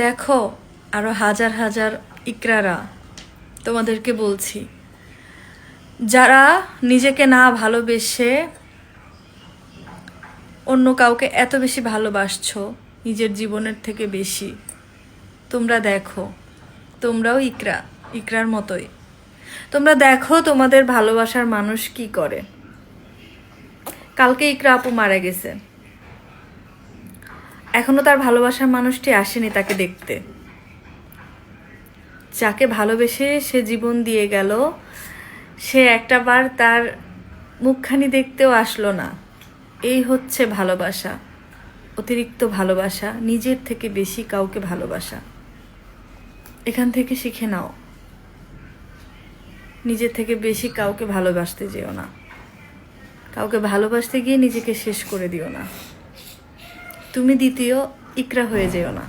দেখো আরো হাজার হাজার ইকরারা, তোমাদেরকে বলছি, যারা নিজেকে না ভালোবেসে অন্য কাউকে এত বেশি ভালোবাসছো নিজের জীবনের থেকে বেশি, তোমরা দেখো, তোমরাও ইকরার মতোই। তোমরা দেখো তোমাদের ভালোবাসার মানুষ কি করে। কালকে ইকরা আপু মারা গেছে, এখনো তার ভালোবাসার মানুষটি আসেনি তাকে দেখতে। যাকে ভালোবেসে সে জীবন দিয়ে গেল, সে একটাবার তার মুখখানি দেখতেও আসলো না। এই হচ্ছে ভালোবাসা, অতিরিক্ত ভালোবাসা, নিজের থেকে বেশি কাউকে ভালোবাসা। এখান থেকে শিখে নাও, নিজের থেকে বেশি কাউকে ভালোবাসতে যেও না। কাউকে ভালোবাসতে গিয়ে নিজেকে শেষ করে দিও না। তুমি দ্বিতীয় ইকরা হয়ে যেও না।